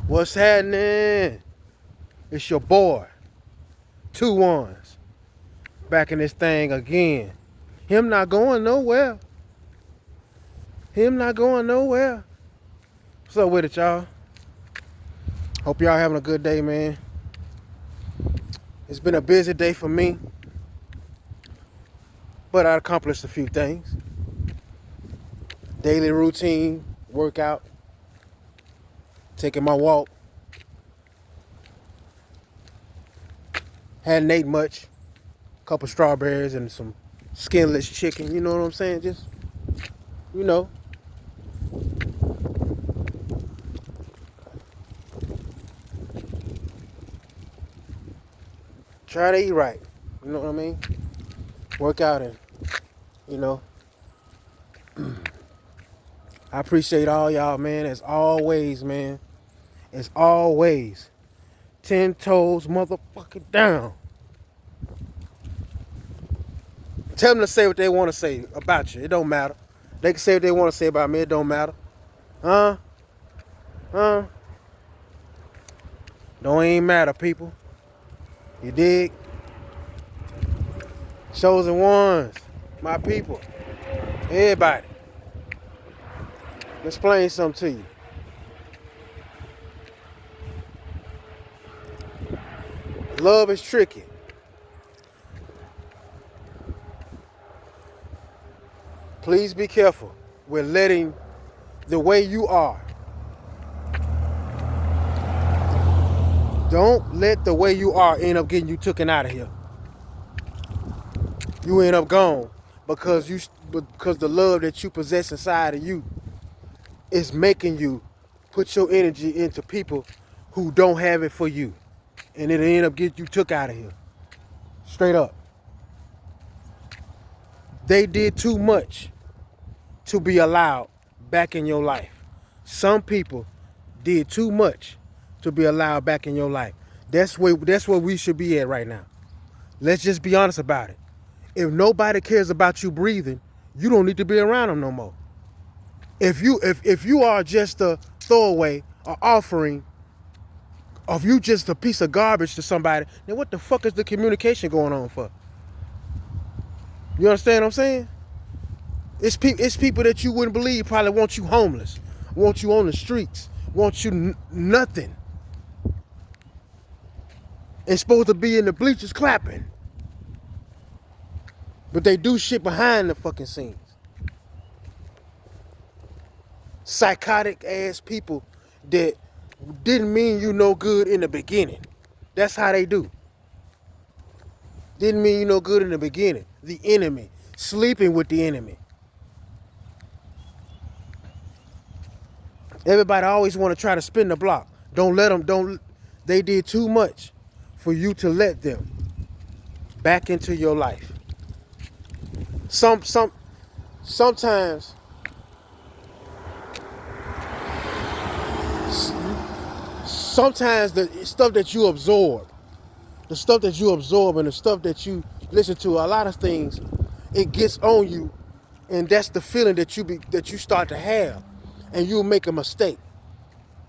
What's happening? It's your boy, Two Ones, back in this thing again. Him not going nowhere. Him not going nowhere. What's up with it, y'all? Hope y'all having a good day, man. It's been a busy day for me, but I accomplished a few things. Daily routine, workout, taking my walk. Hadn't ate much. A couple strawberries and some skinless chicken, you know what I'm saying? Just, you know. Try to eat right, you know what I mean? Work out and, you know. I appreciate all y'all, man, as always, man. As always. 10 toes motherfucking down. Tell them to say what they want to say about you. It don't matter. They can say what they want to say about me. It don't matter. Huh? Don't even matter, people. You dig? Chosen ones. My people. Everybody. Let's explain something to you. Love is tricky. Please be careful with letting the way you are. Don't let the way you are end up getting you taken out of here. You end up gone because the love that you possess inside of you is making you put your energy into people who don't have it for you. And it'll end up getting you took out of here. Straight up. They did too much to be allowed back in your life. Some people did too much to be allowed back in your life. That's where we should be at right now. Let's just be honest about it. If nobody cares about you breathing, you don't need to be around them no more. If you are just a throwaway or offering, or if you just a piece of garbage to somebody, then what the fuck is the communication going on for? You understand what I'm saying? It's people that you wouldn't believe probably want you homeless, want you on the streets, want you nothing. And supposed to be in the bleachers clapping. But they do shit behind the fucking scenes. Psychotic ass people that didn't mean you no good in the beginning. That's how they do. Didn't mean you no good in the beginning. The enemy. Sleeping with the enemy. Everybody always want to try to spin the block. Don't let them, they did too much for you to let them back into your life. Sometimes the stuff that you absorb, and the stuff that you listen to, a lot of things, it gets on you, and that's the feeling that you start to have, and you'll make a mistake.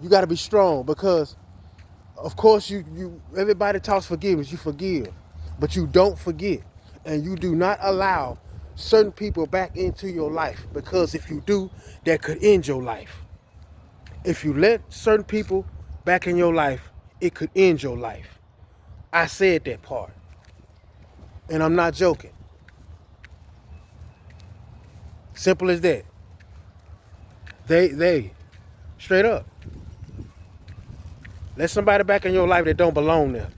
You got to be strong because, of course, everybody talks forgiveness. You forgive, but you don't forget, and you do not allow certain people back into your life, because if you do, that could end your life. If you let certain people back in your life, it could end your life. I said that part, and I'm not joking. Simple as that. They straight up. Let somebody back in your life that don't belong there.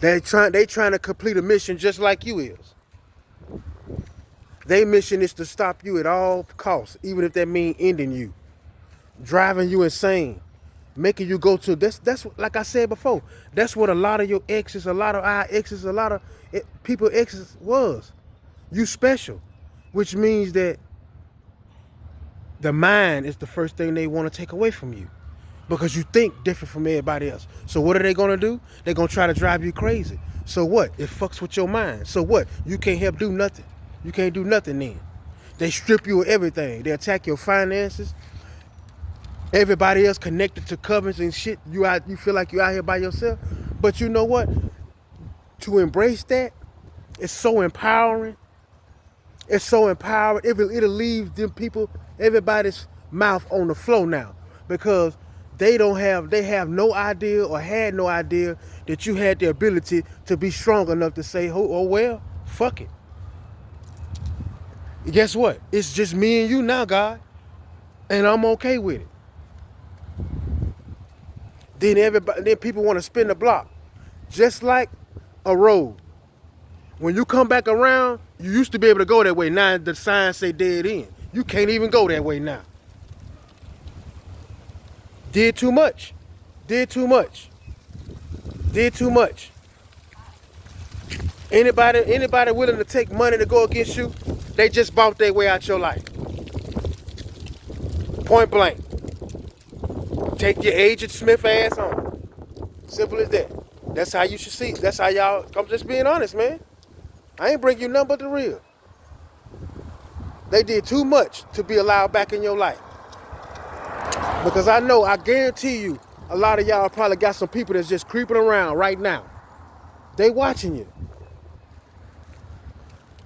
They trying to complete a mission just like you is. Their mission is to stop you at all costs, even if that means ending you, driving you insane, making you go to that's like I said before. That's what a lot of your exes, a lot of our exes, a lot of people exes was. You special, which means that the mind is the first thing they want to take away from you, because you think different from everybody else. So what are they gonna do? They're gonna try to drive you crazy. So what? It fucks with your mind. So what? You can't help do nothing. You can't do nothing then. They strip you of everything. They attack your finances. Everybody else connected to covens and shit. You feel like you're out here by yourself. But you know what? To embrace that, it's so empowering. It's so empowering. It'll leave them people, everybody's mouth on the floor now. Because they have no idea or had no idea that you had the ability to be strong enough to say, oh well, fuck it. Guess what? It's just me and you now, God. And I'm okay with it. Then people want to spin the block. Just like a road. When you come back around, you used to be able to go that way. Now the signs say dead end. You can't even go that way now. Did too much. Did too much. Did too much. Anybody willing to take money to go against you, they just bought their way out your life. Point blank. Take your Agent Smith ass on. Simple as that. That's how you should see. That's how y'all, I'm just being honest, man. I ain't bring you nothing but the real. They did too much to be allowed back in your life. Because I guarantee you, a lot of y'all probably got some people that's just creeping around right now. They watching you.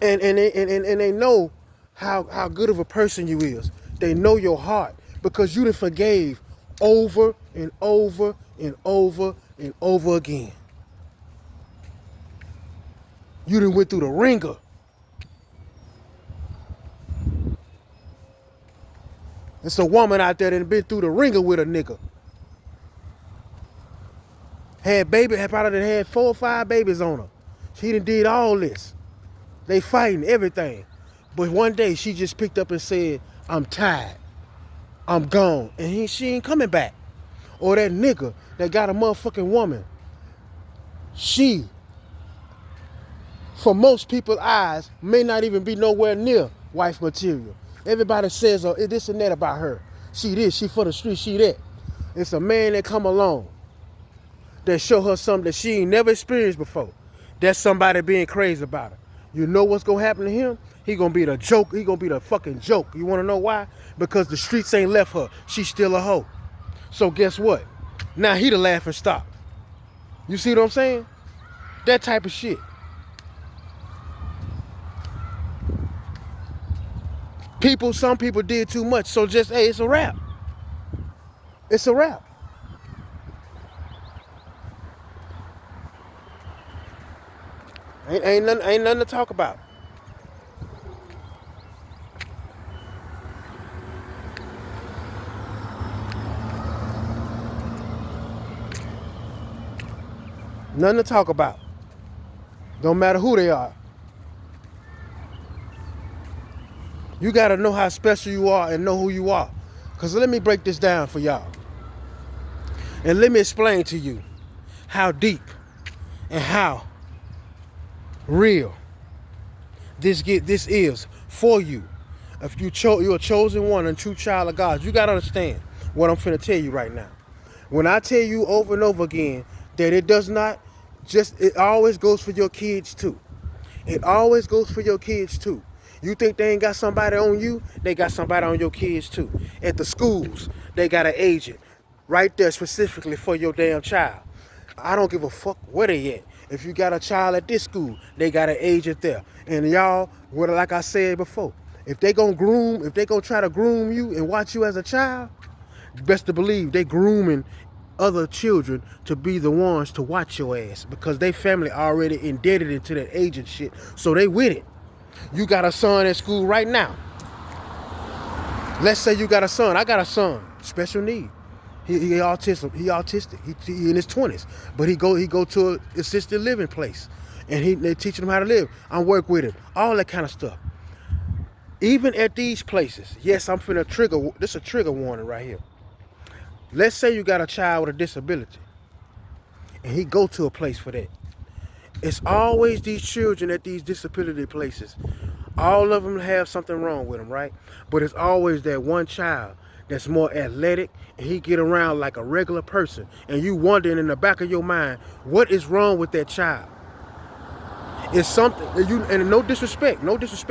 And they know how good of a person you is. They know your heart because you done forgave over and over and over and over again. You done went through the ringer. It's a woman out there that been through the ringer with a nigga. Probably had 4 or 5 babies on her. She done did all this. They fighting everything. But one day she just picked up and said, I'm tired. I'm gone. And she ain't coming back. Or that nigga that got a motherfucking woman. She, for most people's eyes, may not even be nowhere near wife material. Everybody says this and that about her. She this, she for the street, she that. It's a man that come along that show her something that she ain't never experienced before. That's somebody being crazy about her. You know what's gonna happen to him? He gonna be the joke. He gonna be the fucking joke. You wanna know why? Because the streets ain't left her. She's still a hoe. So guess what? Now he the laughing stock. You see what I'm saying? That type of shit. Some people did too much. So just, hey, it's a wrap. It's a wrap. Ain't nothing to talk about. Nothing to talk about. Don't matter who they are. You gotta know how special you are and know who you are. Because let me break this down for y'all. And let me explain to you how deep and how real this is for you. If you're a chosen one and true child of God, you gotta understand what I'm finna tell you right now. When I tell you over and over again that it always goes for your kids too. It always goes for your kids too. You think they ain't got somebody on you? They got somebody on your kids too. At the schools, they got an agent right there specifically for your damn child. I don't give a fuck where they at. If you got a child at this school, they got an agent there. And y'all, like I said before, if they gonna try to groom you and watch you as a child, best to believe they grooming other children to be the ones to watch your ass because they family already indebted into that agent shit. So they with it. You got a son at school right now. Let's say you got a son. I got a son, special need. He autistic. He in his 20s, but he go to an assisted living place, and they teaching him how to live. I work with him, all that kind of stuff. Even at these places, yes, I'm finna trigger. This is a trigger warning right here. Let's say you got a child with a disability, and he go to a place for that. It's always these children at these disability places. All of them have something wrong with them, right? But it's always that one child that's more athletic and he get around like a regular person. And you wondering in the back of your mind, what is wrong with that child? It's something, and no disrespect,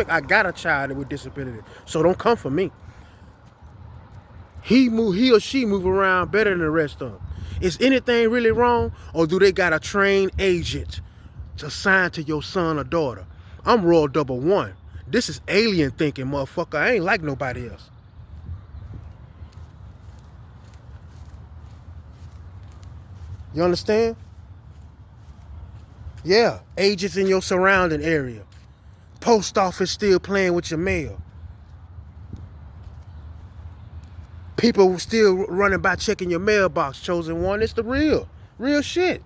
I got a child with disability, so don't come for me. he or she move around better than the rest of them. Is anything really wrong, or do they got a trained agent to assign to your son or daughter? I'm Royal Double One. This is alien thinking, motherfucker. I ain't like nobody else. You understand? Yeah, agents in your surrounding area. Post office still playing with your mail. People still running by checking your mailbox. Chosen one, it's the real shit.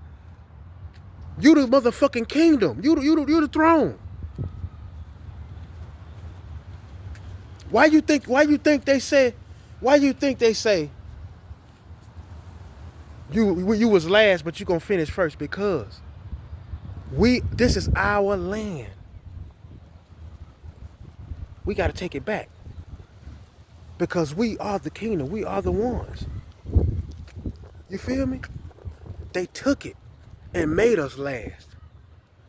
You the motherfucking kingdom. You the throne. Why you think they say you was last but you gonna finish first? Because this is our land. We gotta take it back. Because we are the kingdom. We are the ones. You feel me? They took it and made us last.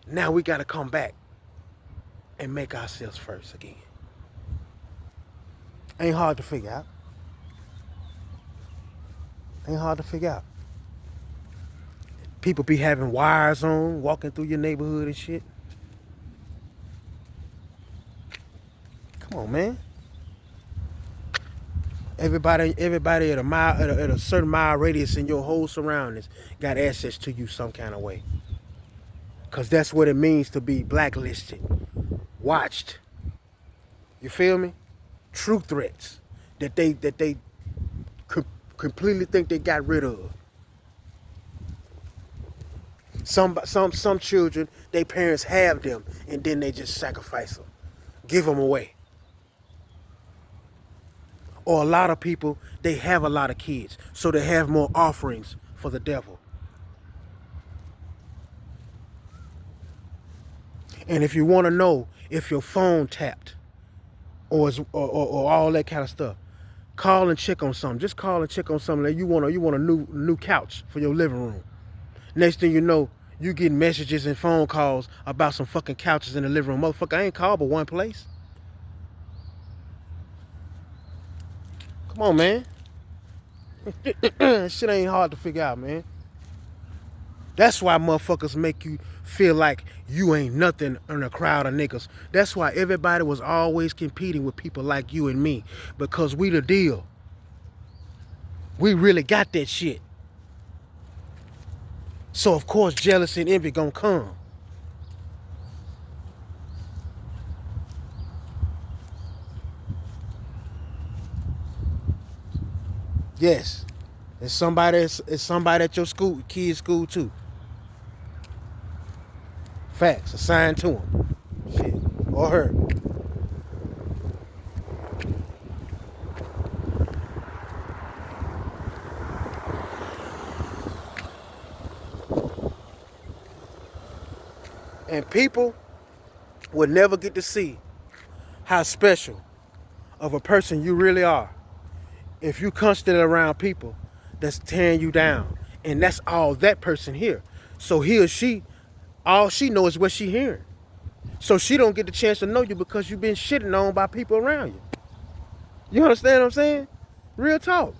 Now we gotta come back and make ourselves first again. Ain't hard to figure out. Ain't hard to figure out. People be having wires on, walking through your neighborhood and shit. Come on, man. Everybody at a certain mile radius in your whole surroundings got access to you some kind of way. Cause that's what it means to be blacklisted, watched. You feel me? True threats that they completely think they got rid of. Some children, their parents have them and then they just sacrifice them, give them away. Or a lot of people, they have a lot of kids, so they have more offerings for the devil. And if you want to know if your phone tapped or all that kind of stuff, call and check on something. Just call and check on something. Like you want a new couch for your living room. Next thing you know, you get messages and phone calls about some fucking couches in the living room. Motherfucker, I ain't called but one place. Come on, man. Shit ain't hard to figure out, man. That's why motherfuckers make you feel like you ain't nothing in a crowd of niggas. That's why everybody was always competing with people like you and me. Because we the deal. We really got that shit. So of course jealousy and envy gonna come. Yes. It's somebody at your school, kid's school too. Facts, assigned to him. Shit. Or her. And people will never get to see how special of a person you really are if you constantly around people that's tearing you down. And that's all that person hear. So he or she, all she knows is what she hearing. So she don't get the chance to know you because you've been shitting on by people around you. You understand what I'm saying? Real talk.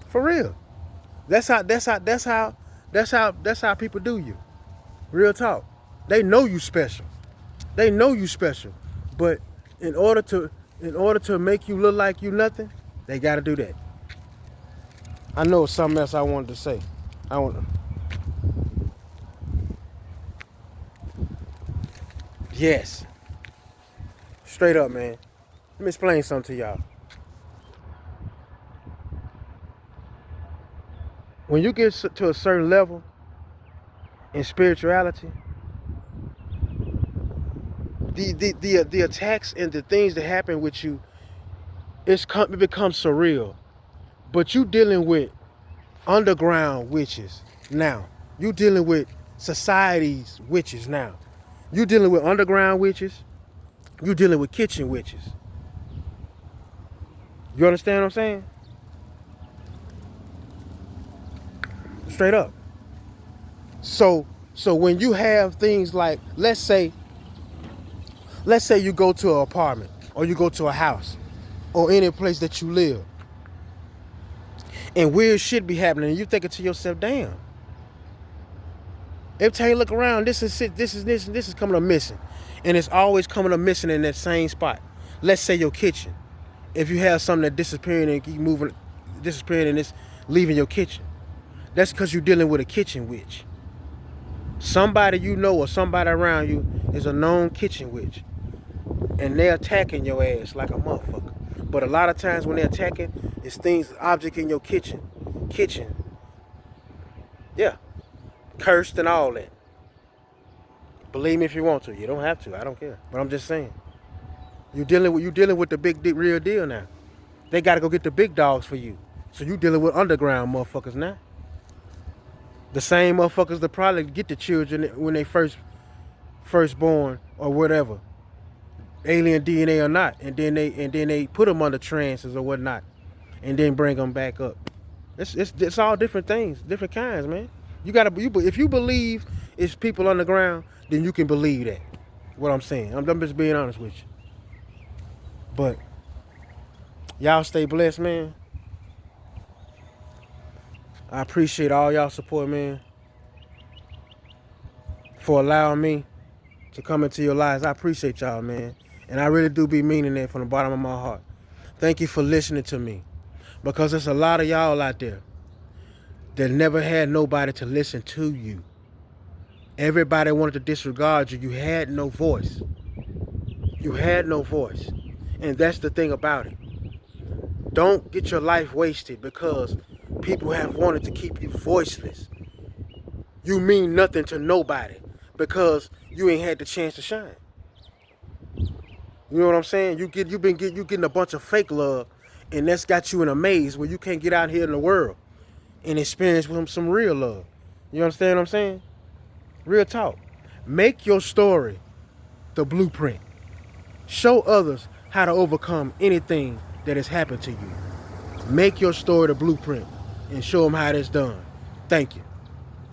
For real. That's how people do you. Real talk. They know you special. They know you special. But in order to make you look like you nothing, they gotta do that. I know it's something else I wanted to say. Yes. Straight up, man. Let me explain something to y'all. When you get to a certain level in spirituality, the attacks and the things that happen with you, it becomes surreal. But you dealing with underground witches now. You dealing with society's witches now. You dealing with underground witches. You dealing with kitchen witches. You understand what I'm saying? Straight up. So when you have things like, let's say you go to an apartment or you go to a house or any place that you live. And weird shit be happening, and you thinking to yourself, damn. Every time you look around, this is coming up missing. And it's always coming up missing in that same spot. Let's say your kitchen. If you have something that disappearing and keep moving, disappearing and it's leaving your kitchen, that's because you're dealing with a kitchen witch. Somebody you know or somebody around you is a known kitchen witch. And they're attacking your ass like a motherfucker. But a lot of times when they're attacking, it's things, object in your kitchen. Yeah. Cursed and all that. Believe me if you want to. You don't have to. I don't care. But I'm just saying. You're dealing with the real deal now. They gotta go get the big dogs for you. So you dealing with underground motherfuckers now. The same motherfuckers that probably get the children when they first born or whatever. Alien DNA or not. And then they put them under trances or whatnot. And then bring them back up. It's all different things, different kinds, man. If you believe it's people underground, then you can believe that. What I'm saying. I'm just being honest with you. But y'all stay blessed, man. I appreciate all y'all support, man. For allowing me to come into your lives. I appreciate y'all, man. And I really do be meaning that from the bottom of my heart. Thank you for listening to me. Because there's a lot of y'all out there that never had nobody to listen to you. Everybody wanted to disregard you. You had no voice. You had no voice. And that's the thing about it. Don't get your life wasted because people have wanted to keep you voiceless. You mean nothing to nobody because you ain't had the chance to shine. You know what I'm saying? You getting a bunch of fake love, and that's got you in a maze where you can't get out here in the world and experience with some real love. You understand what I'm saying? Real talk. Make your story the blueprint. Show others how to overcome anything that has happened to you. Make your story the blueprint and show them how it's done. Thank you.